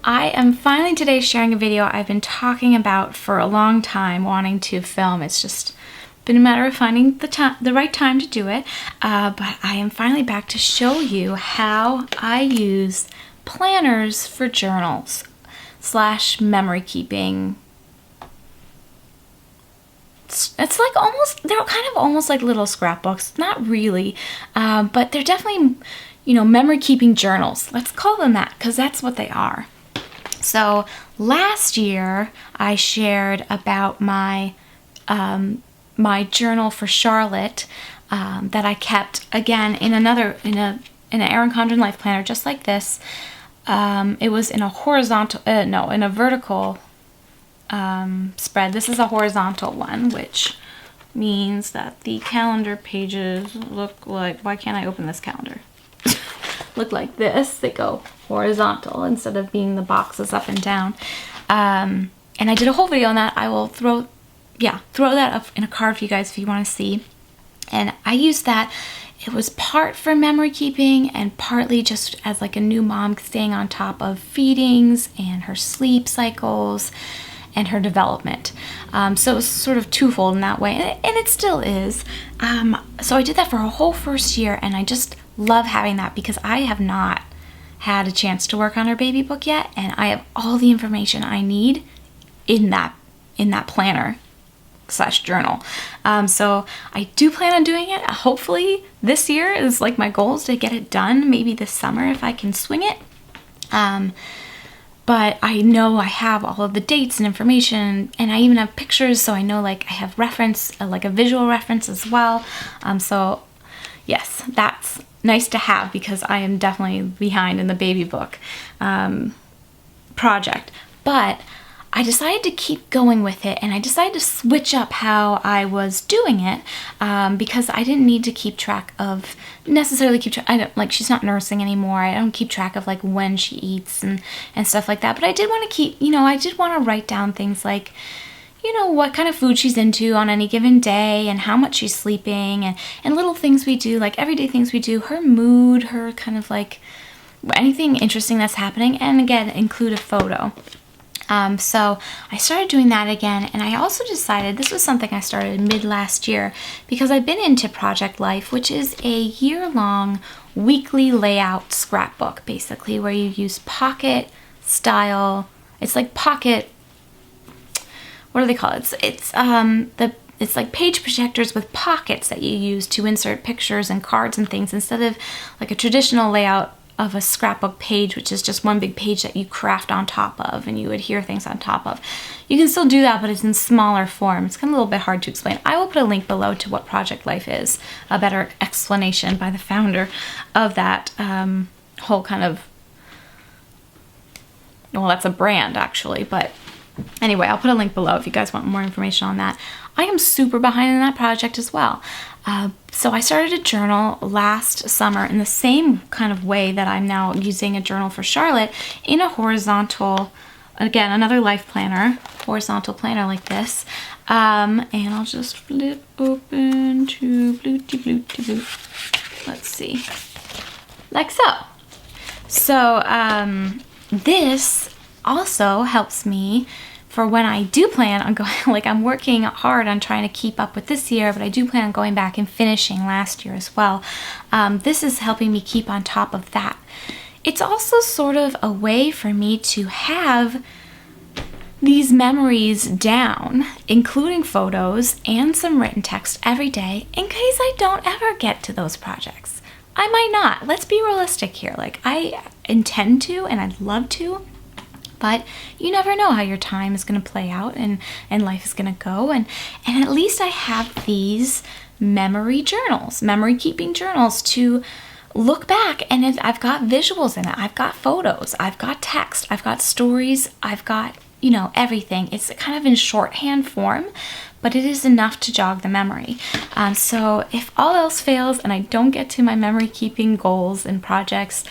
I am finally today sharing a video I've been talking about for a long time, wanting to film. It's just been a matter of finding the right time to do it, but I am finally back to show you how I use planners for journals / memory keeping. It's like they're kind of almost like little scrapbooks, not really, but they're definitely, memory keeping journals. Let's call them that, because that's what they are. So last year I shared about my journal for Charlotte that I kept again in an Erin Condren Life Planner just like this. It was in a vertical spread. This is a horizontal one, which means that the calendar pages look like, why can't I open this calendar? Look like this. They go horizontal instead of being the boxes up and down. And I did a whole video on that. I will throw that up in a card for you guys if you want to see. And I used that. It was part for memory keeping and partly just as like a new mom staying on top of feedings and her sleep cycles and her development. So it was sort of twofold in that way, and it still is. So I did that for a whole first year, and I just love having that because I have not had a chance to work on her baby book yet, and I have all the information I need in that planner / journal. So I do plan on doing it. Hopefully this year is like my goal is to get it done, maybe this summer if I can swing it. But I know I have all of the dates and information, and I even have pictures, so I know like I have reference, like a visual reference as well. So yes, that's nice to have because I am definitely behind in the baby book project. But I decided to keep going with it, and I decided to switch up how I was doing it because I didn't need to keep track of she's not nursing anymore. I don't keep track of like when she eats and stuff like that. But I did want to I did want to write down things like, what kind of food she's into on any given day and how much she's sleeping and little things we do, like everyday things we do, her mood, her kind of like anything interesting that's happening, and again, include a photo. So I started doing that again, and I also decided this was something I started mid last year because I've been into Project Life, which is a year-long weekly layout scrapbook, basically, where you use pocket style. It's like pocket. What do they call it? It's like page projectors with pockets that you use to insert pictures and cards and things instead of like a traditional layout of a scrapbook page, which is just one big page that you craft on top of and you adhere things on top of. You can still do that, but it's in smaller form. It's kind of a little bit hard to explain. I will put a link below to what Project Life is, a better explanation by the founder of that whole kind of, well, that's a brand actually, but anyway, I'll put a link below if you guys want more information on that. I am super behind in that project as well. So I started a journal last summer in the same kind of way that I'm now using a journal for Charlotte in a horizontal, again, another life planner, horizontal planner like this. And I'll just flip open to blue. Let's see. Like so. So this also helps me for when I do plan on going, like I'm working hard on trying to keep up with this year, but I do plan on going back and finishing last year as well. This is helping me keep on top of that. It's also sort of a way for me to have these memories down, including photos and some written text every day in case I don't ever get to those projects. I might not. Let's be realistic here. Like I intend to and I'd love to, but you never know how your time is going to play out and life is going to go. And at least I have these memory journals, memory keeping journals to look back, and I've got visuals in it. I've got photos. I've got text. I've got stories. I've got, everything. It's kind of in shorthand form, but it is enough to jog the memory. So if all else fails and I don't get to my memory keeping goals and projects,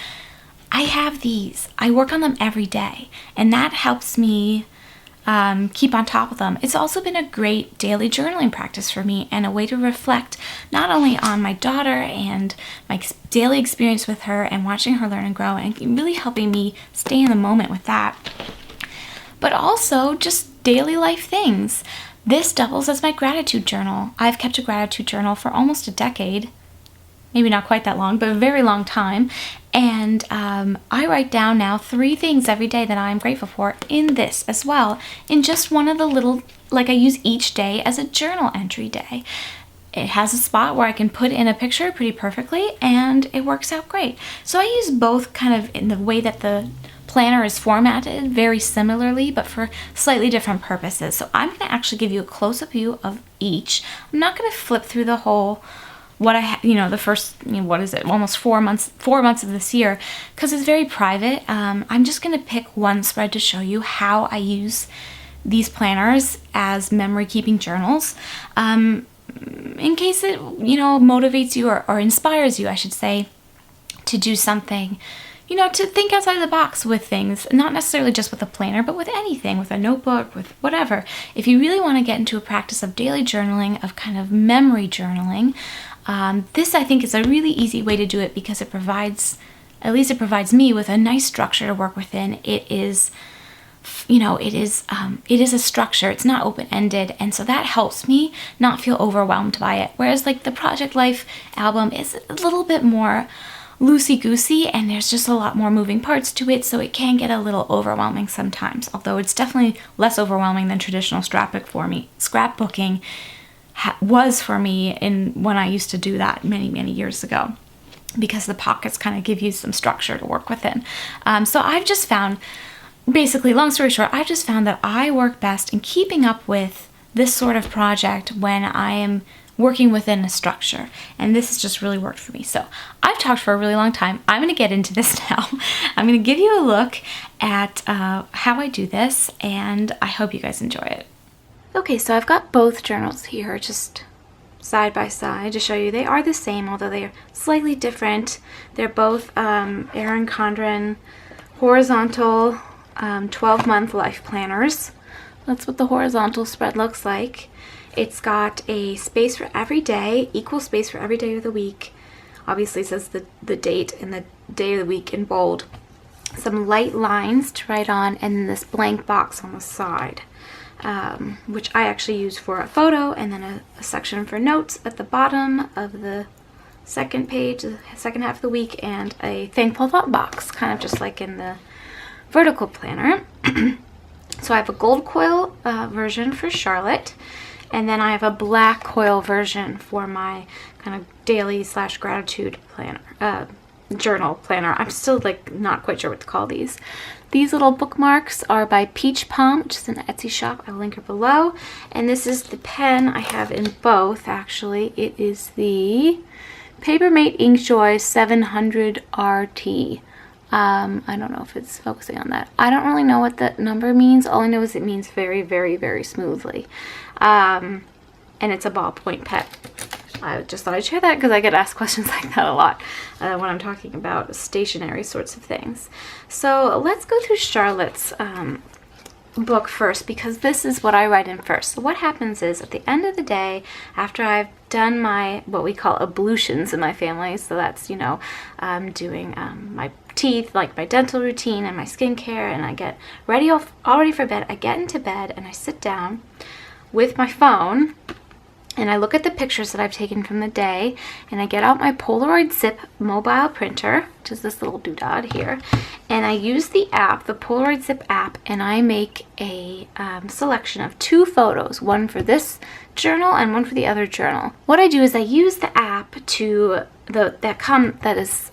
I have these. I work on them every day, and that helps me keep on top of them. It's also been a great daily journaling practice for me and a way to reflect not only on my daughter and my daily experience with her and watching her learn and grow and really helping me stay in the moment with that, but also just daily life things. This doubles as my gratitude journal. I've kept a gratitude journal for almost a decade. Maybe not quite that long, but a very long time. And I write down now 3 things every day that I'm grateful for in this as well. In just one of the little, like I use each day as a journal entry day. It has a spot where I can put in a picture pretty perfectly and it works out great. So I use both kind of in the way that the planner is formatted very similarly, but for slightly different purposes. So I'm going to actually give you a close-up view of each. I'm not going to flip through the whole the first, what is it, almost 4 months of this year, because it's very private. I'm just going to pick one spread to show you how I use these planners as memory keeping journals, in case it, motivates you or inspires you, I should say, to do something, to think outside the box with things, not necessarily just with a planner, but with anything, with a notebook, with whatever. If you really want to get into a practice of daily journaling, of kind of memory journaling, this I think is a really easy way to do it because it provides me with a nice structure to work within. It is a structure. It's not open-ended, and so that helps me not feel overwhelmed by it. Whereas like the Project Life album is a little bit more loosey-goosey, and there's just a lot more moving parts to it, so it can get a little overwhelming sometimes. Although it's definitely less overwhelming than traditional scrapbooking was for me when I used to do that many years ago, because the pockets kind of give you some structure to work within. So I've just found, basically, long story short, I've just found that I work best in keeping up with this sort of project when I am working within a structure, and this has just really worked for me. So I've talked for a really long time. I'm going to get into this now. I'm going to give you a look at how I do this, and I hope you guys enjoy it. Okay, so I've got both journals here just side by side to show you. They are the same, although they are slightly different. They're both Erin Condren horizontal 12-month life planners. That's what the horizontal spread looks like. It's got a space for every day, equal space for every day of the week. Obviously it says the date and the day of the week in bold. Some light lines to write on, and then this blank box on the side. Which I actually use for a photo, and then a section for notes at the bottom of the second page, the second half of the week, and a thankful thought box, kind of just like in the vertical planner. So I have a gold coil version for Charlotte, and then I have a black coil version for my kind of daily / gratitude planner, journal planner. I'm still not quite sure what to call these. These little bookmarks are by Peach Palm, which is an Etsy shop. I'll link her below. And this is the pen I have in both, actually. It is the Papermate Inkjoy 700 RT. I don't know if it's focusing on that. I don't really know what that number means. All I know is it means very, very, very smoothly. And it's a ballpoint pen. I just thought I'd share that because I get asked questions like that a lot when I'm talking about stationary sorts of things. So let's go through Charlotte's book first, because this is what I write in first. So what happens is, at the end of the day, after I've done my, what we call ablutions in my family, so that's, doing my teeth, like my dental routine and my skincare, and I get ready all ready for bed, I get into bed and I sit down with my phone, and I look at the pictures that I've taken from the day, and I get out my Polaroid Zip mobile printer, which is this little doodad here, and I use the app, the Polaroid Zip app, and I make a selection of 2 photos, one for this journal and one for the other journal. What I do is I use the app that is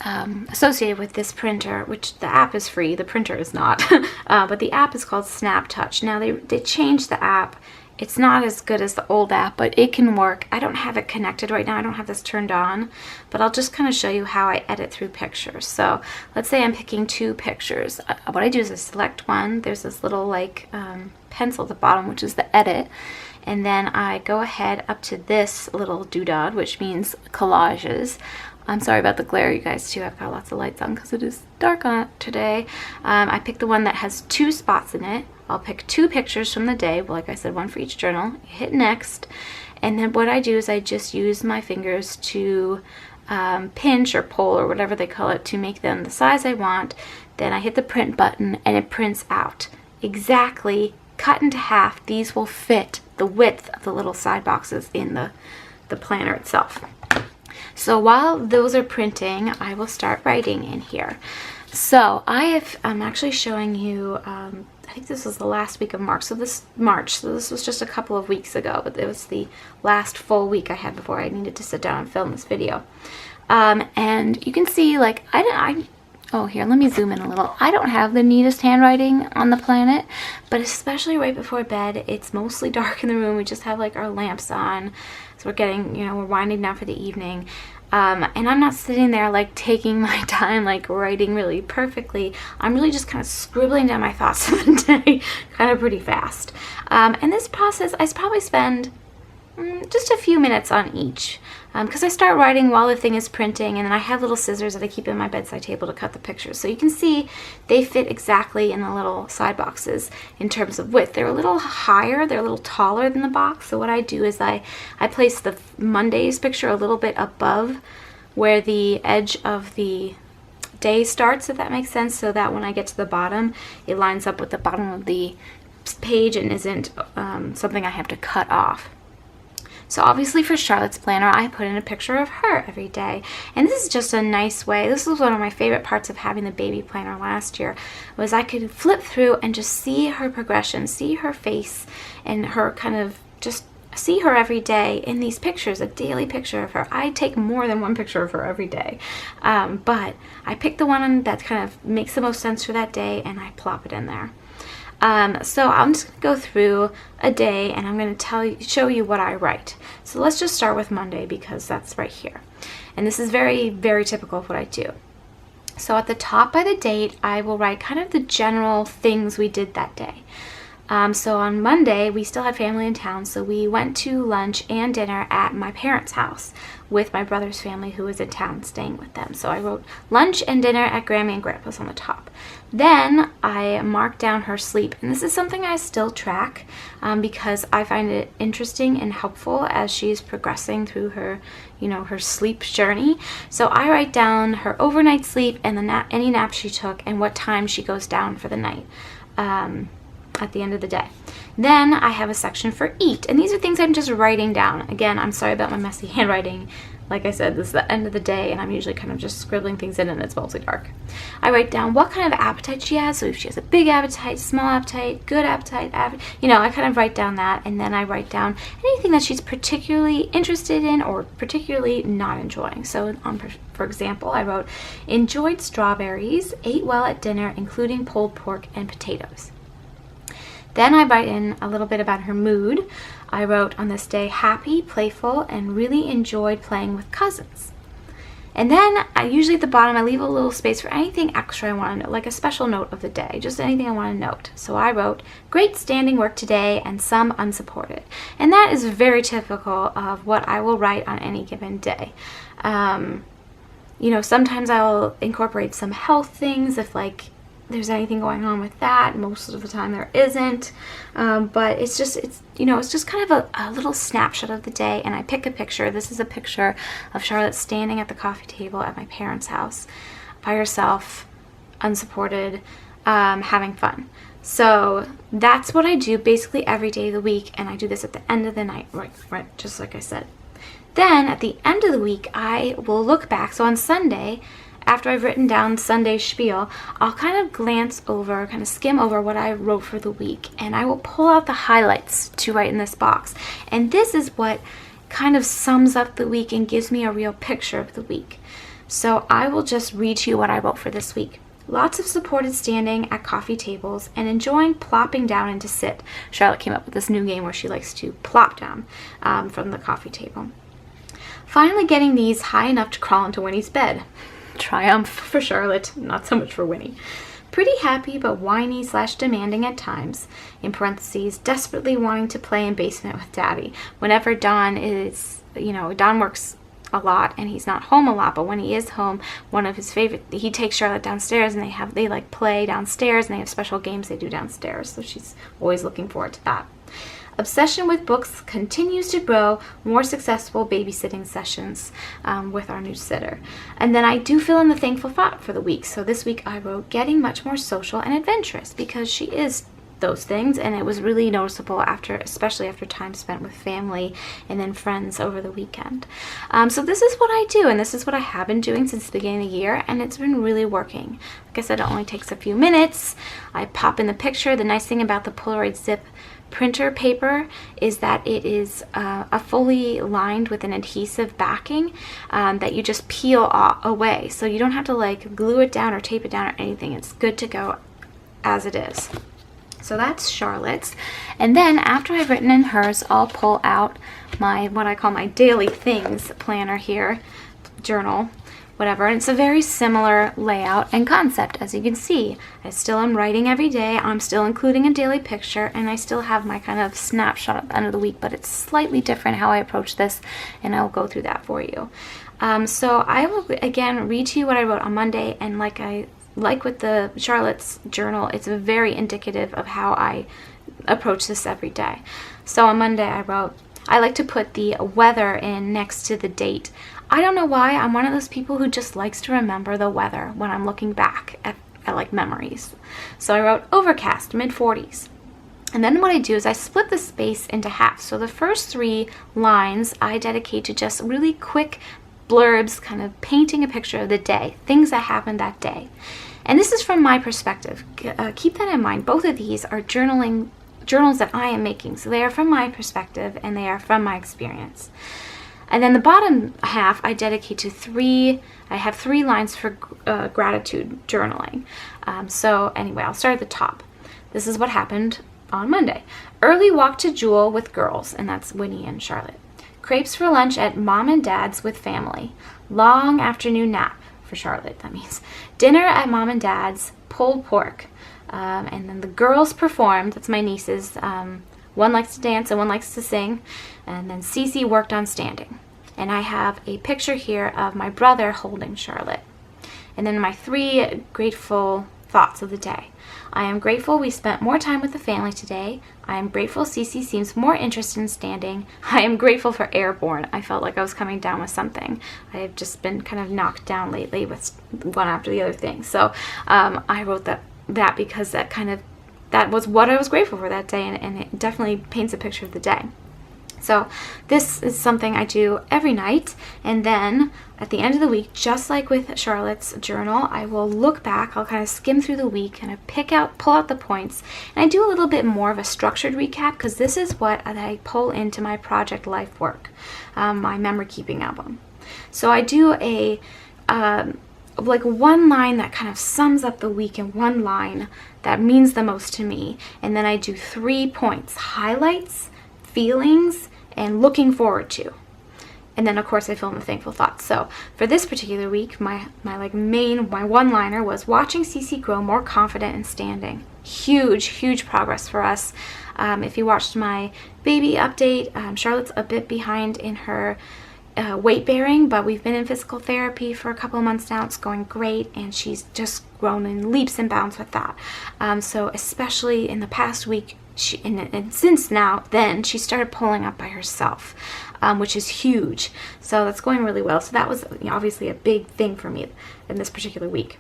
associated with this printer, which the app is free, the printer is not, but the app is called Snap Touch. Now they changed the app. It's not as good as the old app, but it can work. I don't have it connected right now. I don't have this turned on, but I'll just kind of show you how I edit through pictures. So let's say I'm picking 2 pictures. What I do is I select one. There's this little pencil at the bottom, which is the edit. And then I go ahead up to this little doodad, which means collages. I'm sorry about the glare, you guys, too. I've got lots of lights on because it is dark on today. I picked the one that has 2 spots in it. I'll pick 2 pictures from the day. Well, like I said, one for each journal. Hit next. And then what I do is I just use my fingers to pinch or pull or whatever they call it to make them the size I want. Then I hit the print button and it prints out exactly cut into half. These will fit the width of the little side boxes in the planner itself. So while those are printing, I will start writing in here. So I'm actually showing you, I think this was the last week of March. So this was just a couple of weeks ago, but it was the last full week I had before I needed to sit down and film this video. And you can see, like, oh, here, let me zoom in a little. I don't have the neatest handwriting on the planet, but especially right before bed, it's mostly dark in the room. We just have like our lamps on. So we're getting, we're winding down for the evening. And I'm not sitting there like taking my time, like writing really perfectly. I'm really just kind of scribbling down my thoughts of the day kind of pretty fast. And this process, I probably spend just a few minutes on each, because I start writing while the thing is printing, and then I have little scissors that I keep in my bedside table to cut the pictures. So you can see they fit exactly in the little side boxes in terms of width. They're a little higher, they're a little taller than the box. So what I do is I place the Monday's picture a little bit above where the edge of the day starts, if that makes sense, so that when I get to the bottom, it lines up with the bottom of the page and isn't something I have to cut off. So obviously for Charlotte's planner, I put in a picture of her every day. And this is just a nice way. This was one of my favorite parts of having the baby planner last year, was I could flip through and just see her progression, see her face, and her kind of just see her every day in these pictures, a daily picture of her. I take more than one picture of her every day. But I pick the one that kind of makes the most sense for that day, and I plop it in there. So I'm just going to go through a day and I'm going to show you what I write. So let's just start with Monday, because that's right here. And this is very, very typical of what I do. So at the top by the date, I will write kind of the general things we did that day. So on Monday, we still had family in town, so we went to lunch and dinner at my parents' house with my brother's family who was in town staying with them. So I wrote lunch and dinner at Grammy and Grandpa's on the top. Then I marked down her sleep, and this is something I still track because I find it interesting and helpful as she's progressing through her, her sleep journey. So I write down her overnight sleep and any nap she took and what time she goes down for the night. At the end of the day. Then I have a section for eat, and these are things I'm just writing down. Again, I'm sorry about my messy handwriting. Like I said, this is the end of the day and I'm usually kind of just scribbling things in, and it's mostly dark. I write down what kind of appetite she has, so if she has a big appetite, small appetite, good appetite, I kind of write down that, and then I write down anything that she's particularly interested in or particularly not enjoying. So for example, I wrote, enjoyed strawberries, ate well at dinner, including pulled pork and potatoes. Then I write in a little bit about her mood. I wrote, on this day, happy, playful, and really enjoyed playing with cousins. And then usually at the bottom, I leave a little space for anything extra I want to note, like a special note of the day, just anything I want to note. So I wrote, great standing work today and some unsupported. And that is very typical of what I will write on any given day. Sometimes I'll incorporate some health things if there's anything going on with that. Most of the time there isn't, but it's just kind of a little snapshot of the day, and I pick a picture. This is a picture of Charlotte standing at the coffee table at my parents' house by herself, unsupported, having fun. So that's what I do basically every day of the week, and I do this at the end of the night, right, just like I said. Then at the end of the week, I will look back. So on Sunday, after I've written down Sunday's spiel, I'll kind of skim over what I wrote for the week, and I will pull out the highlights to write in this box. And this is what kind of sums up the week and gives me a real picture of the week. So I will just read to you what I wrote for this week. Lots of supported standing at coffee tables and enjoying plopping down and to sit. Charlotte came up with this new game where she likes to plop down from the coffee table. Finally getting these high enough to crawl into Winnie's bed. Triumph for Charlotte, not so much for Winnie. Pretty happy but whiny/demanding at times. In parentheses, desperately wanting to play in basement with Daddy. Whenever Dawn is, Dawn works a lot and he's not home a lot, but when he is home, one of his favorite, he takes Charlotte downstairs and they like play downstairs and they have special games they do downstairs, so she's always looking forward to that. Obsession with books continues to grow, more successful babysitting sessions with our new sitter. And then I do fill in the thankful thought for the week. So this week I wrote getting much more social and adventurous, because she is those things, and it was really noticeable especially after time spent with family and then friends over the weekend. So this is what I do, and this is what I have been doing since the beginning of the year, and it's been really working. Like I said, it only takes a few minutes. I pop in the picture. The nice thing about the Polaroid Zip printer paper is that it is a fully lined with an adhesive backing that you just peel away, so you don't have to like glue it down or tape it down or anything. It's good to go as it is. So that's Charlotte's. And then after I've written in hers, I'll pull out my, what I call my daily things planner here, journal, whatever. And it's a very similar layout and concept. As you can see, I still am writing every day. I'm still including a daily picture, and I still have my kind of snapshot at the end of the week, but it's slightly different how I approach this, and I'll go through that for you. So I will again read to you what I wrote on Monday, and like with the Charlotte's journal, it's very indicative of how I approach this every day. So on Monday I wrote, I like to put the weather in next to the date. I don't know why, I'm one of those people who just likes to remember the weather when I'm looking back at like memories. So I wrote overcast, mid-40s. And then what I do is I split the space into half. So the first 3 lines I dedicate to just really quick blurbs, kind of painting a picture of the day, things that happened that day. And this is from my perspective. Keep that in mind. Both of these are journals that I am making. So they are from my perspective and they are from my experience. And then the bottom half I dedicate to I have 3 lines for gratitude journaling. So anyway, I'll start at the top. This is what happened on Monday. Early walk to Jewel with girls, and that's Winnie and Charlotte. Crepes for lunch at Mom and Dad's with family. Long afternoon nap for Charlotte, that means. Dinner at Mom and Dad's, pulled pork. And then the girls performed, that's my nieces. One likes to dance and one likes to sing. And then Cece worked on standing. And I have a picture here of my brother holding Charlotte. And then my 3 grateful thoughts of the day. I am grateful we spent more time with the family today. I am grateful Cece seems more interested in standing. I am grateful for airborne. I felt like I was coming down with something. I have just been kind of knocked down lately with one after the other thing. So I wrote that because that was what I was grateful for that day, and it definitely paints a picture of the day. So this is something I do every night, and then at the end of the week, just like with Charlotte's journal, I will look back, I'll kind of skim through the week and pull out the points, and I do a little bit more of a structured recap, because this is what I pull into my project life work, my memory keeping album. So I do like one line that kind of sums up the week in one line that means the most to me, and then I do 3 points: highlights, feelings, and looking forward to. And then of course I fill in the thankful thoughts. So for this particular week, my one-liner was watching Cece grow more confident in standing. Huge progress for us. If you watched my baby update, Charlotte's a bit behind in her weight bearing, but we've been in physical therapy for a couple of months now. It's going great, and she's just grown in leaps and bounds with that. So especially in the past week, and since now then, she started pulling up by herself, which is huge. So that's going really well. So that was obviously a big thing for me in this particular week.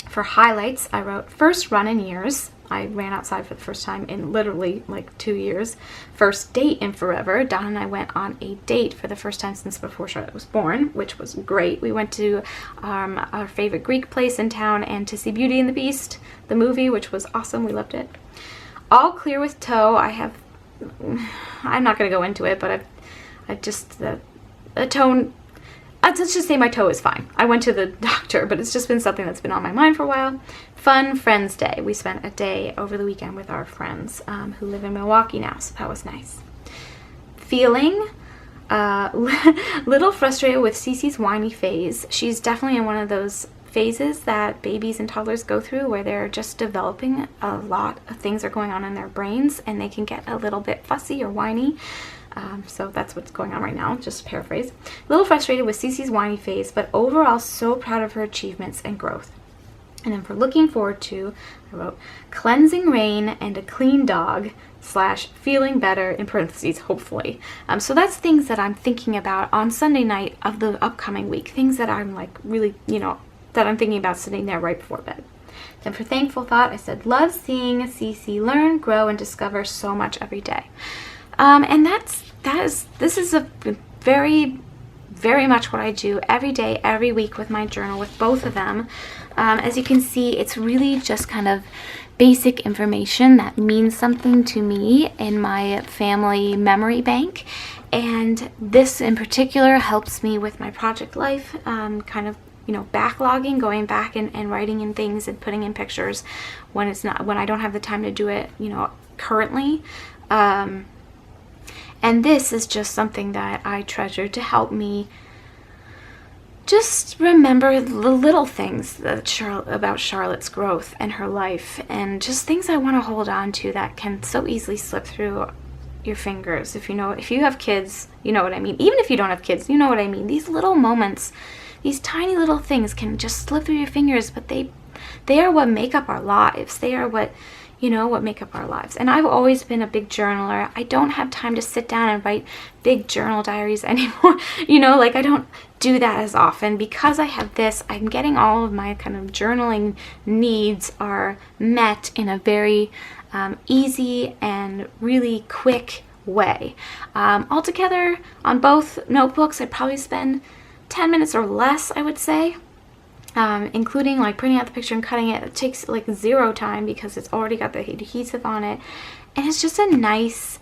For highlights, I wrote first run in years. I ran outside for the first time in literally like 2 years. First date in forever. Donna and I went on a date for the first time since before Charlotte was born, which was great. We went to our favorite Greek place in town and to see Beauty and the Beast, the movie, which was awesome. We loved it. All clear with toe. I'm not going to go into it, but I've just, a toe, let's just say my toe is fine. I went to the doctor, but it's just been something that's been on my mind for a while. Fun Friends Day. We spent a day over the weekend with our friends who live in Milwaukee now, so that was nice. Feeling little frustrated with Cece's whiny phase. She's definitely in one of those phases that babies and toddlers go through where they're just developing, a lot of things are going on in their brains and they can get a little bit fussy or whiny. So that's what's going on right now, just to paraphrase. A little frustrated with Cece's whiny phase, but overall so proud of her achievements and growth. And then for looking forward to, I wrote, cleansing rain and a clean dog / feeling better, in parentheses, hopefully. So that's things that I'm thinking about on Sunday night of the upcoming week. Things that I'm like really, that I'm thinking about sitting there right before bed. Then for thankful thought, I said, love seeing Cece learn, grow, and discover so much every day. And this is a very, very much what I do every day, every week with my journal, with both of them. As you can see, it's really just kind of basic information that means something to me in my family memory bank. And this in particular helps me with my project life, kind of, backlogging, going back and writing in things and putting in pictures when I don't have the time to do it, currently. And this is just something that I treasure to help me just remember the little things about Charlotte's growth and her life, and just things I want to hold on to that can so easily slip through your fingers. If you have kids, you know what I mean. Even if you don't have kids, you know what I mean. These little moments, these tiny little things can just slip through your fingers, but they are what make up our lives. They are what make up our lives. And I've always been a big journaler. I don't have time to sit down and write big journal diaries anymore. I don't do that as often. Because I have this, I'm getting all of my kind of journaling needs are met in a very easy and really quick way. Altogether, on both notebooks, I probably spend 10 minutes or less, I would say. Including like printing out the picture and cutting it. It takes like 0 time because it's already got the adhesive on it. And it's just a nice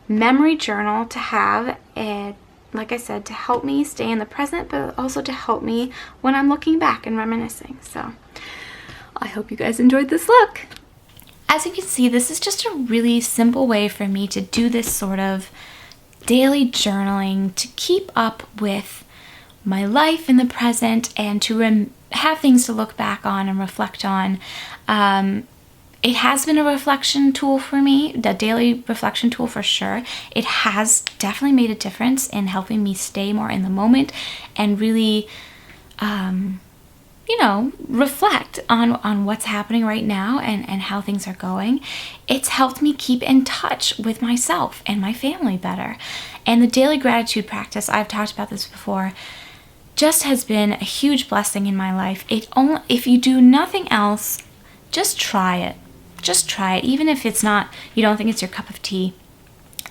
memory journal to have, and like I said, to help me stay in the present, but also to help me when I'm looking back and reminiscing. So I hope you guys enjoyed this look. As you can see, this is just a really simple way for me to do this sort of daily journaling, to keep up with my life in the present and to have things to look back on and reflect on. It has been a reflection tool for me, the daily reflection tool for sure. It has definitely made a difference in helping me stay more in the moment and really, reflect on what's happening right now and how things are going. It's helped me keep in touch with myself and my family better. And the daily gratitude practice, I've talked about this before, just has been a huge blessing in my life. If you do nothing else, just try it. Just try it, even if you don't think it's your cup of tea.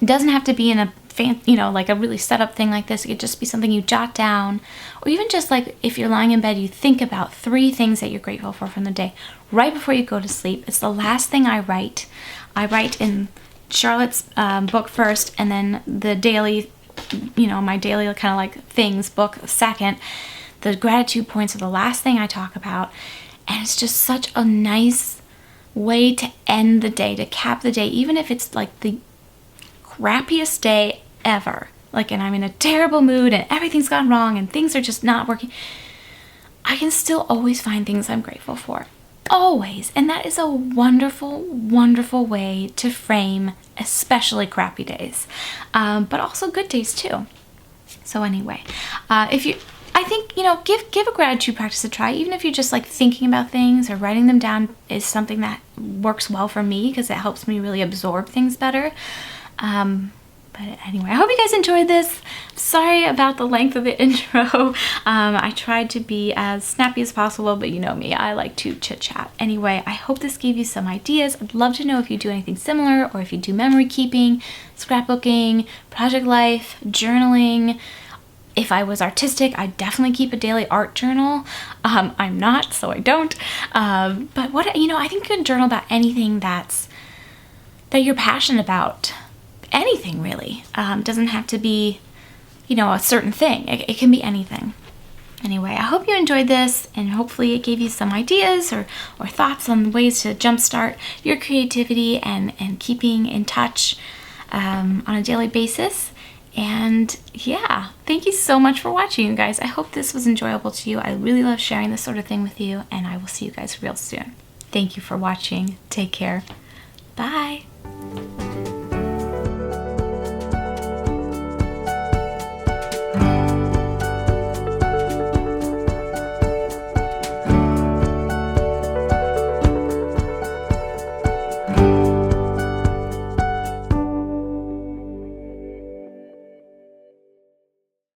It doesn't have to be in a like a really set up thing like this. It could just be something you jot down, or even just like if you're lying in bed, you think about 3 things that you're grateful for from the day right before you go to sleep. It's the last thing I write. I write in Charlotte's book first, and then the daily, my daily kind of like things book second. The gratitude points are the last thing I talk about, and it's just such a nice way to end the day, to cap the day, even if it's like the crappiest day ever, like, and I'm in a terrible mood and everything's gone wrong and things are just not working. I can still always find things I'm grateful for. Always. And that is a wonderful, wonderful way to frame especially crappy days, but also good days too. So anyway, I think, give a gratitude practice a try. Even if you're just like thinking about things or writing them down is something that works well for me because it helps me really absorb things better. But anyway, I hope you guys enjoyed this. Sorry about the length of the intro. I tried to be as snappy as possible, but you know me, I like to chit chat. Anyway, I hope this gave you some ideas. I'd love to know if you do anything similar, or if you do memory keeping, scrapbooking, project life, journaling. If I was artistic, I'd definitely keep a daily art journal. I'm not, so I don't. But I think you can journal about anything that you're passionate about. Anything really. Doesn't have to be, a certain thing. It can be anything. Anyway, I hope you enjoyed this, and hopefully it gave you some ideas or thoughts on ways to jumpstart your creativity and keeping in touch on a daily basis. And yeah, thank you so much for watching, you guys. I hope this was enjoyable to you. I really love sharing this sort of thing with you, and I will see you guys real soon. Thank you for watching. Take care. Bye.